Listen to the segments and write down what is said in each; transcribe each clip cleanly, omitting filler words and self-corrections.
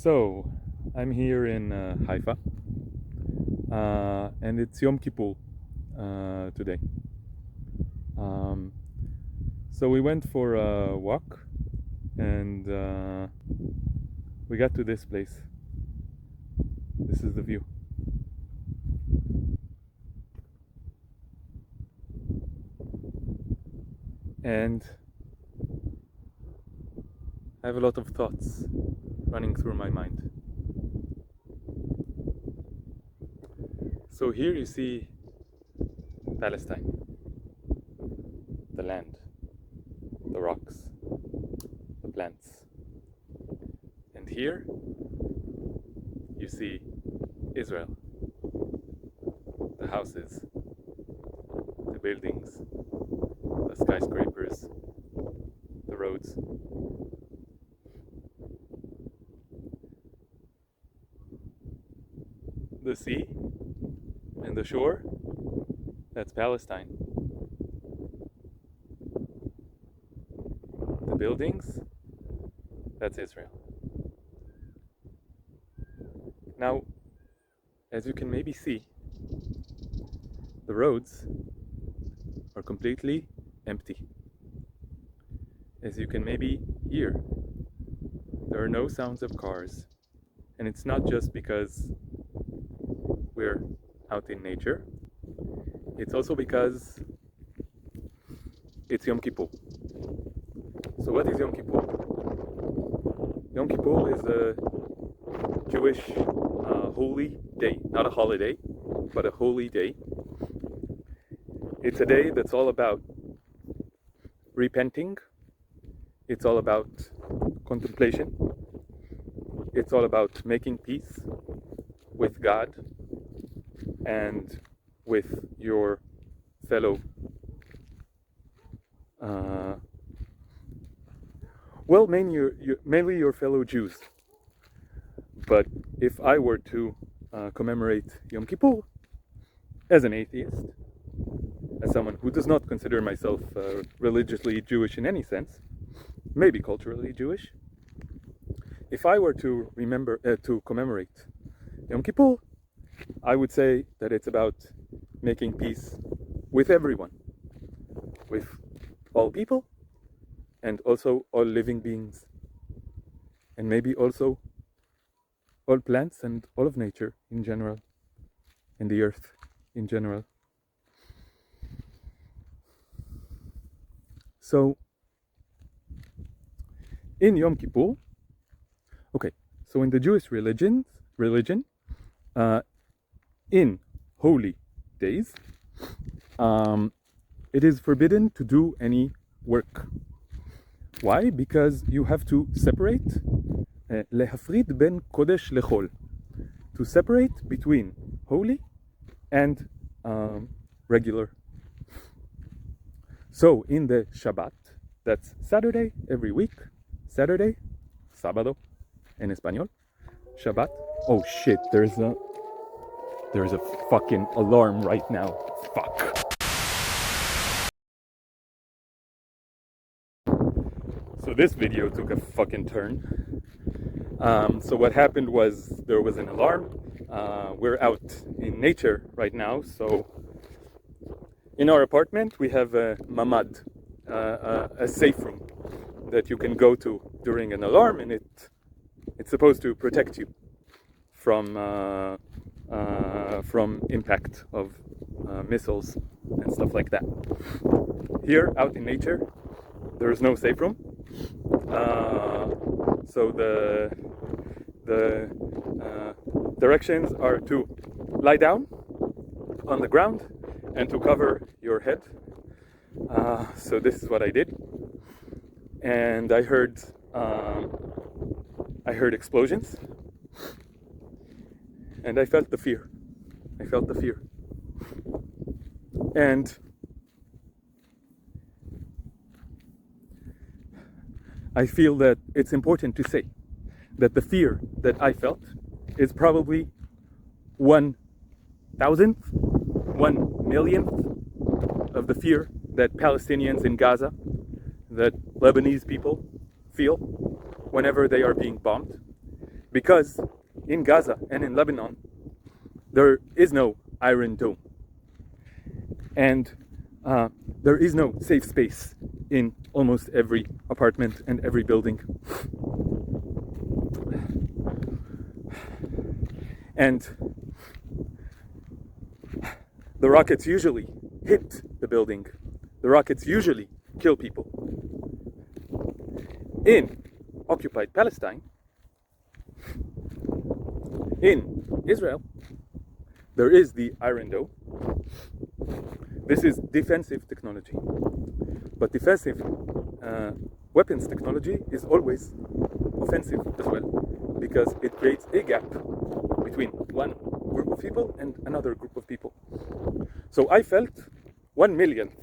So, I'm here in Haifa, and it's Yom Kippur today. So we went for a walk, and we got to this place. This is the view. And I have a lot of thoughts running through my mind. So here you see Palestine, the land, the rocks, the plants. And here you see Israel, the houses, the buildings, the skyscrapers, the roads. The sea and the shore, that's Palestine. The buildings, that's Israel. Now, as you can maybe see, the roads are completely empty. As you can maybe hear, there are no sounds of cars. And it's not just because we're out in nature, it's also because it's Yom Kippur. So what is Yom Kippur? Yom Kippur is a Jewish holy day, not a holiday, but a holy day. It's a day that's all about repenting. It's all about contemplation. It's all about making peace with God and with your fellow mainly your fellow Jews. But if I were to commemorate Yom Kippur as an atheist, as someone who does not consider myself religiously Jewish in any sense, maybe culturally Jewish, if I were to to commemorate Yom Kippur, I would say that it's about making peace with everyone, with all people, and also all living beings, and maybe also all plants and all of nature in general, and the earth in general. So, in Yom Kippur, so in the Jewish religion, in holy days, it is forbidden to do any work. Why? Because you have to separate, lehafrid ben kodesh lechol, to separate between holy and regular. So in the Shabbat, that's Saturday every week, Saturday, sábado en español, Shabbat. Oh shit, there's a fucking alarm right now. Fuck. So this video took a fucking turn. So what happened was there was an alarm. We're out in nature right now, so in our apartment we have a mamad, a safe room that you can go to during an alarm, and it's supposed to protect you from impact of missiles and stuff like that. Here, out in nature, there is no safe room. So the directions are to lie down on the ground and to cover your head. So this is what I did, and I heard explosions, and I felt the fear. And I feel that it's important to say that the fear that I felt is probably 1,000th, 1,000,000th of the fear that Palestinians in Gaza, that Lebanese people feel whenever they are being bombed. Because in Gaza and in Lebanon, there is no Iron Dome. And there is no safe space in almost every apartment and every building. And the rockets usually hit the building. The rockets usually kill people. In occupied Palestine, in Israel, there is the Iron Dome. This is defensive technology. But defensive weapons technology is always offensive as well, because it creates a gap between one group of people and another group of people. So I felt 1/1,000,000th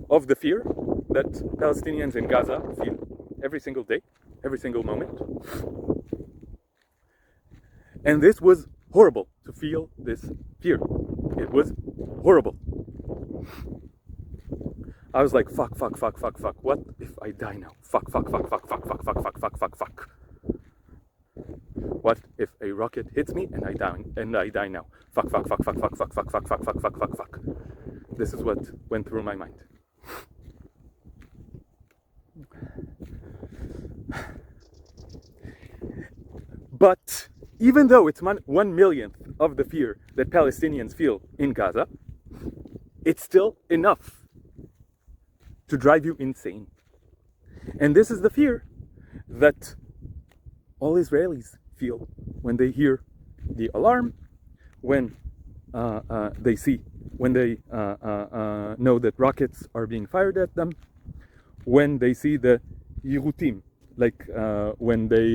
of the fear that Palestinians in Gaza feel every single day, every single moment. And this was horrible to feel this fear. It was horrible. I was like, fuck. What if I die now? Fuck. What if a rocket hits me and I die now? Fuck. This is what went through my mind. But even though it's 1/1,000,000th of the fear that Palestinians feel in Gaza, it's still enough to drive you insane. And this is the fear that all Israelis feel when they hear the alarm, when they know that rockets are being fired at them, when they see the yirutim, like when they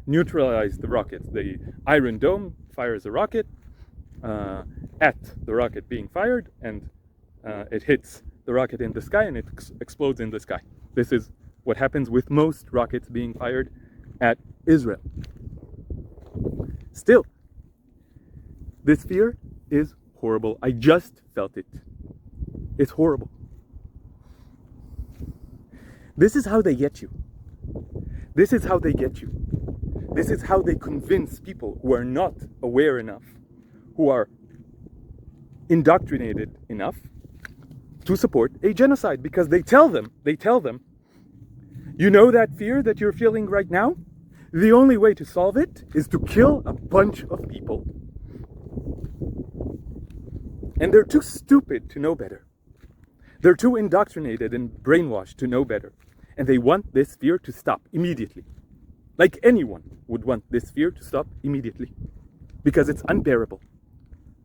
neutralize the rockets. The Iron Dome fires a rocket at the rocket being fired, and it hits the rocket in the sky and it explodes in the sky. This is what happens with most rockets being fired at Israel. Still, this fear is horrible. I just felt it. It's horrible. This is how they get you. This is how they get you. This is how they convince people who are not aware enough, who are indoctrinated enough to support a genocide, because they tell them, you know that fear that you're feeling right now? The only way to solve it is to kill a bunch of people. And they're too stupid to know better. They're too indoctrinated and brainwashed to know better. And they want this fear to stop immediately. Like anyone would want this fear to stop immediately. Because it's unbearable.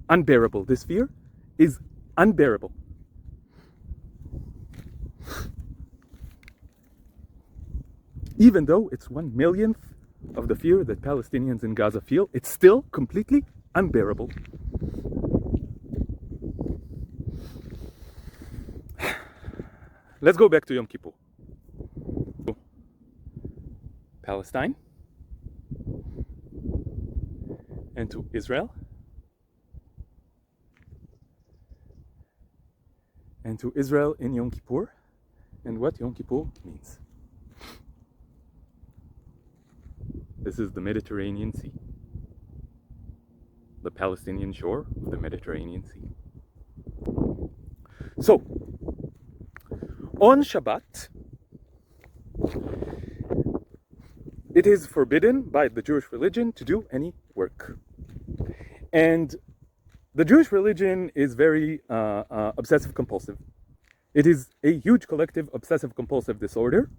Unbearable. This fear is unbearable. Even though it's 1/1,000,000th of the fear that Palestinians in Gaza feel, it's still completely unbearable. Let's go back to Yom Kippur. Palestine and to Israel and to Israel in Yom Kippur and what Yom Kippur means. This is the Mediterranean Sea, the Palestinian shore of the Mediterranean Sea. So, on Shabbat, it is forbidden by the Jewish religion to do any work. And the Jewish religion is very obsessive compulsive. It is a huge collective obsessive compulsive disorder.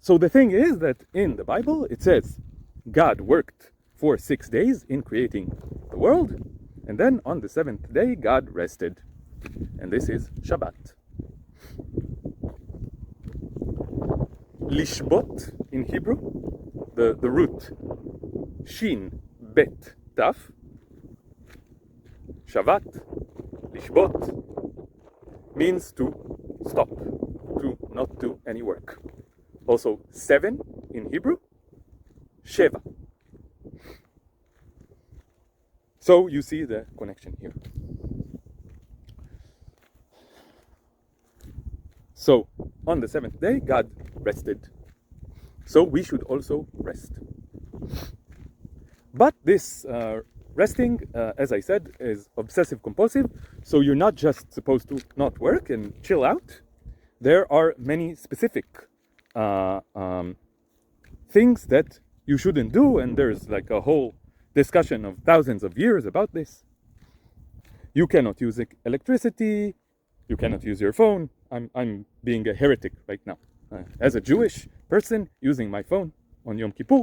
So the thing is that in the Bible it says God worked for 6 days in creating the world, and then on the 7th day God rested. And this is Shabbat. Lishbot in Hebrew, the root Shin Bet Taf, Shabbat, Lishbot, means to stop, to not do any work. Also 7 in Hebrew, Sheva. So you see the connection here. So on the seventh day, God rested. So we should also rest. But this resting, as I said, is obsessive compulsive. So you're not just supposed to not work and chill out. There are many specific things that you shouldn't do, and there's like a whole discussion of thousands of years about this. You cannot use electricity. You cannot use your phone. I'm being a heretic right now. As a Jewish person using my phone on Yom Kippur,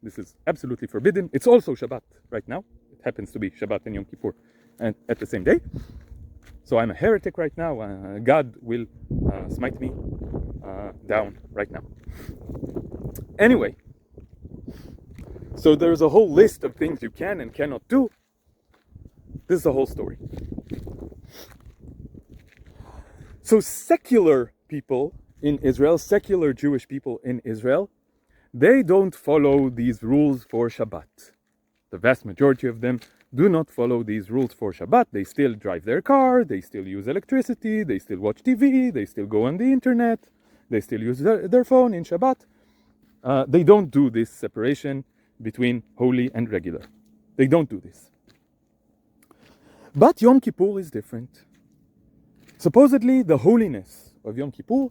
this is absolutely forbidden. It's also Shabbat right now. It happens to be Shabbat and Yom Kippur and at the same day. So I'm a heretic right now. God will smite me down right now. Anyway, so there's a whole list of things you can and cannot do. This is the whole story. So secular people in Israel, secular Jewish people in Israel, they don't follow these rules for Shabbat. The vast majority of them do not follow these rules for Shabbat. They still drive their car, they still use electricity, they still watch TV, they still go on the internet, they still use their phone in Shabbat. They don't do this separation between holy and regular. They don't do this. But Yom Kippur is different. Supposedly, the holiness of Yom Kippur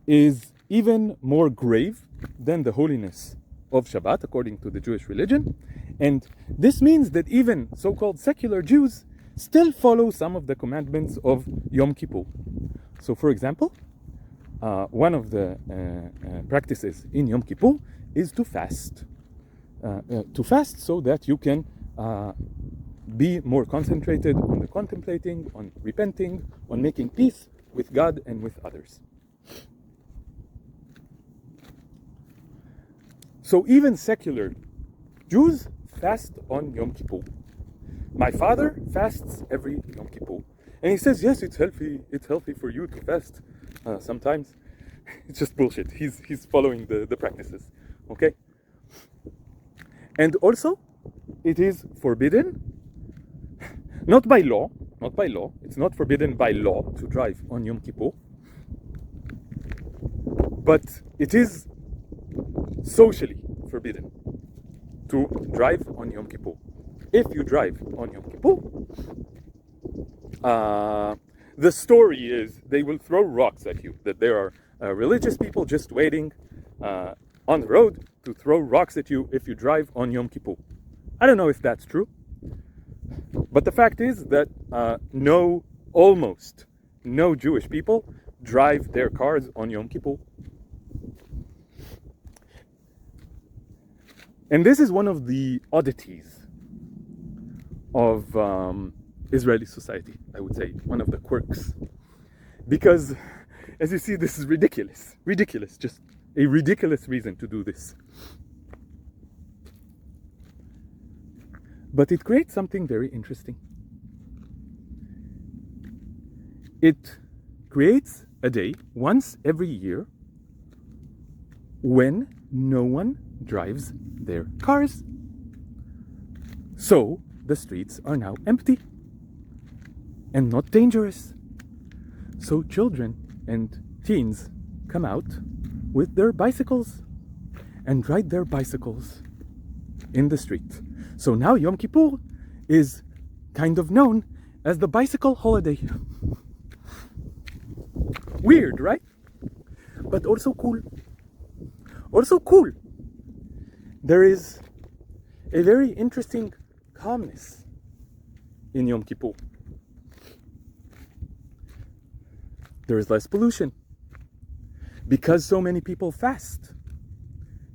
is even more grave than the holiness of Shabbat, according to the Jewish religion. And this means that even so-called secular Jews still follow some of the commandments of Yom Kippur. So, for example, one of the practices in Yom Kippur is to fast. To fast so that you can be more concentrated on the contemplating, on repenting, on making peace with God and with others. So even secular Jews fast on Yom Kippur. My father fasts every Yom Kippur. And he says, yes, it's healthy for you to fast sometimes. It's just bullshit. He's following the practices. Okay? And also, it is forbidden, not by law, it's not forbidden by law to drive on Yom Kippur, but it is socially forbidden to drive on Yom Kippur. If you drive on Yom Kippur, the story is they will throw rocks at you, that there are religious people just waiting on the road to throw rocks at you if you drive on Yom Kippur. I don't know if that's true, but the fact is that almost no Jewish people drive their cars on Yom Kippur. And this is one of the oddities of Israeli society, I would say, one of the quirks. Because, as you see, this is ridiculous, just a ridiculous reason to do this. But it creates something very interesting. It creates a day once every year when no one drives their cars. So the streets are now empty and not dangerous. So children and teens come out with their bicycles and ride their bicycles in the street. So now Yom Kippur is kind of known as the bicycle holiday. Weird, right? But also cool. There is a very interesting calmness in Yom Kippur. There is less pollution. Because so many people fast,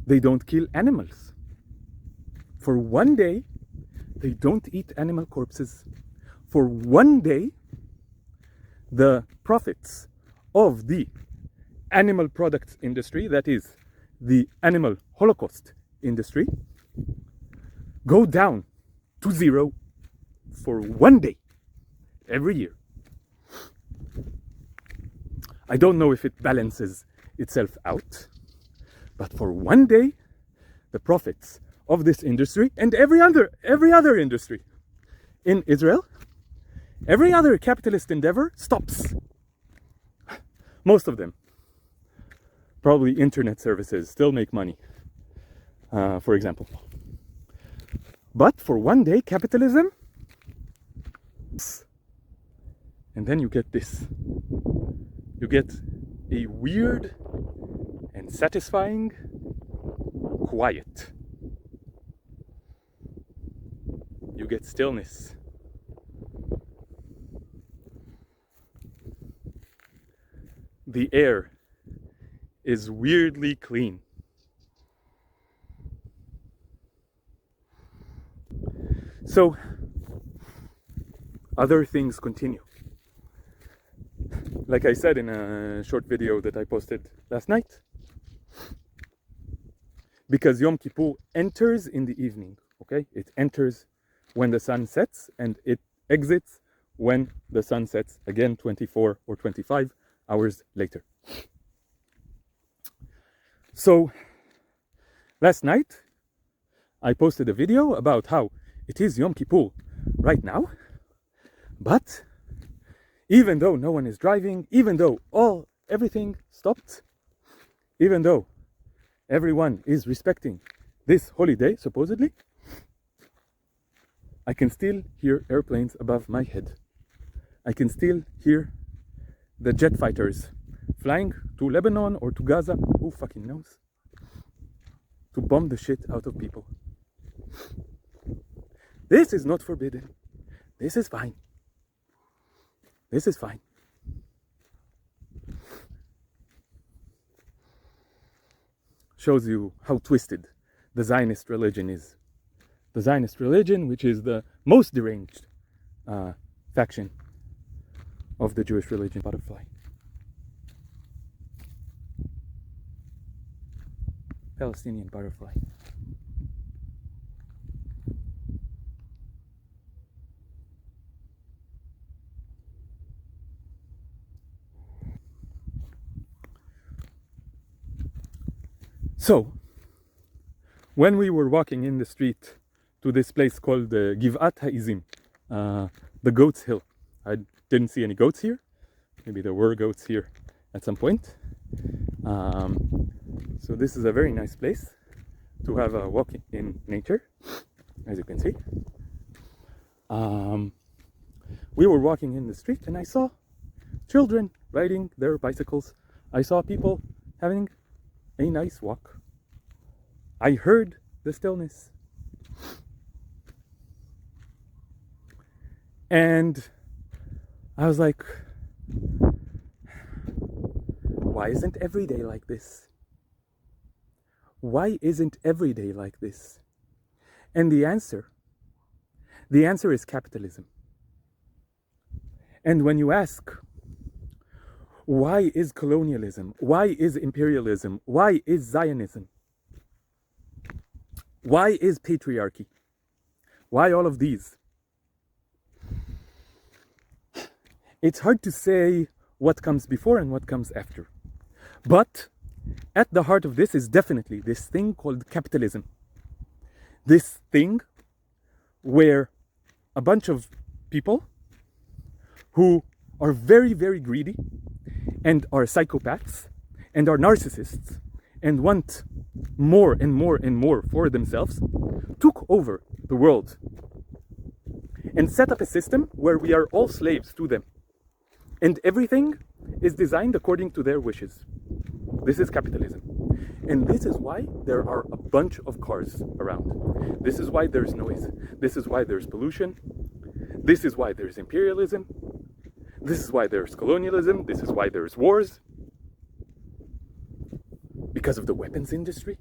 they don't kill animals. For one day, they don't eat animal corpses. For one day, the profits of the animal products industry, that is, the animal holocaust industry, go down to zero for one day every year. I don't know if it balances itself out, but for one day, the profits of this industry and every other industry in Israel, every other capitalist endeavor stops. Most of them. Probably internet services still make money, for example. But for one day, capitalism, and then you get this. You get a weird and satisfying quiet. You get stillness. The air is weirdly clean. So, other things continue. Like I said in a short video that I posted last night, because Yom Kippur enters in the evening, okay? It enters when the sun sets and it exits when the sun sets, again 24 or 25 hours later. So last night I posted a video about how it is Yom Kippur right now, but even though no one is driving, even though everything stopped, even though everyone is respecting this holiday supposedly, I can still hear airplanes above my head. I can still hear the jet fighters flying to Lebanon or to Gaza, who fucking knows, to bomb the shit out of people. This is not forbidden. This is fine. This is fine. Shows you how twisted the Zionist religion is. The Zionist religion, which is the most deranged faction of the Jewish religion. Butterfly. Palestinian butterfly. So, when we were walking in the street to this place called Givat Ha'izim, the Goat's Hill. I didn't see any goats here. Maybe there were goats here at some point. So this is a very nice place to have a walk in nature, as you can see. We were walking in the street and I saw children riding their bicycles. I saw people having a nice walk. I heard the stillness. And I was like, why isn't every day like this? Why isn't every day like this? And the answer is capitalism. And when you ask, why is colonialism? Why is imperialism? Why is Zionism? Why is patriarchy? Why all of these? It's hard to say what comes before and what comes after. But at the heart of this is definitely this thing called capitalism. This thing where a bunch of people who are very, very greedy and are psychopaths and are narcissists and want more and more and more for themselves took over the world and set up a system where we are all slaves to them. And everything is designed according to their wishes. This is capitalism. And this is why there are a bunch of cars around. This is why there's noise. This is why there's pollution. This is why there's imperialism. This is why there's colonialism. This is why there's wars. Because of the weapons industry.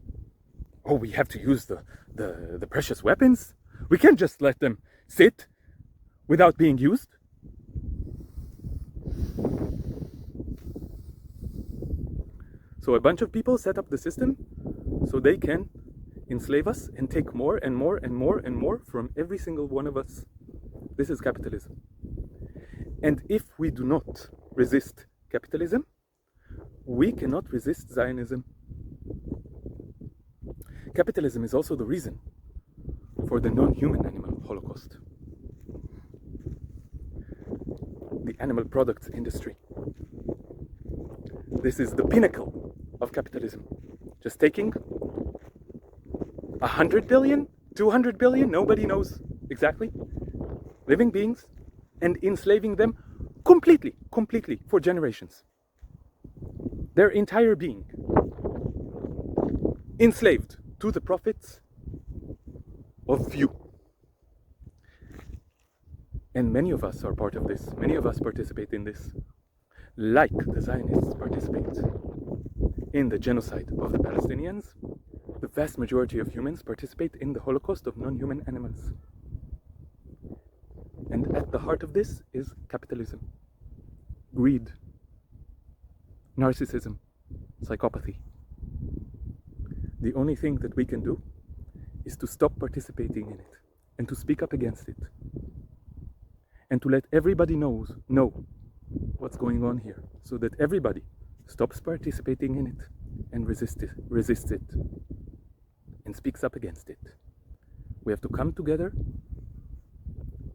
Oh, we have to use the precious weapons. We can't just let them sit without being used. So a bunch of people set up the system so they can enslave us and take more and more and more and more from every single one of us. This is capitalism. And if we do not resist capitalism, we cannot resist Zionism. Capitalism is also the reason for the non-human animal holocaust. The animal products industry. This is the pinnacle of capitalism. Just taking 100 billion, 200 billion, nobody knows exactly, living beings, and enslaving them completely for generations. Their entire being enslaved to the profits of few. And many of us are part of this. Many of us participate in this. Like the Zionists participate in the genocide of the Palestinians, the vast majority of humans participate in the Holocaust of non-human animals. And at the heart of this is capitalism, greed, narcissism, psychopathy. The only thing that we can do is to stop participating in it and to speak up against it and to let everybody know what's going on here, so that everybody stops participating in it and resists it and speaks up against it. We have to come together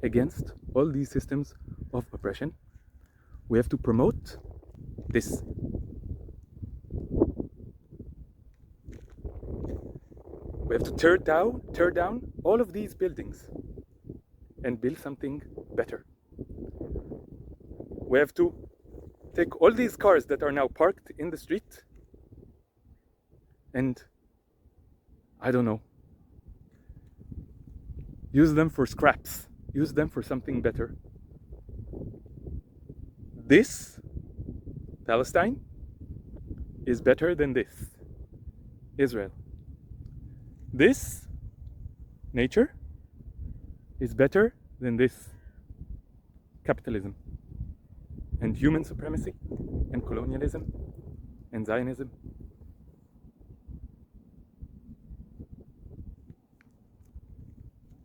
against all these systems of oppression. We have to promote this. We have to tear down all of these buildings and build something better. We have to take all these cars that are now parked in the street and, I don't know, use them for scraps, use them for something better. This Palestine is better than this Israel. This nature is better than this capitalism and human supremacy and colonialism and Zionism.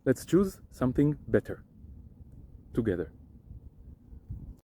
Let's choose something better together.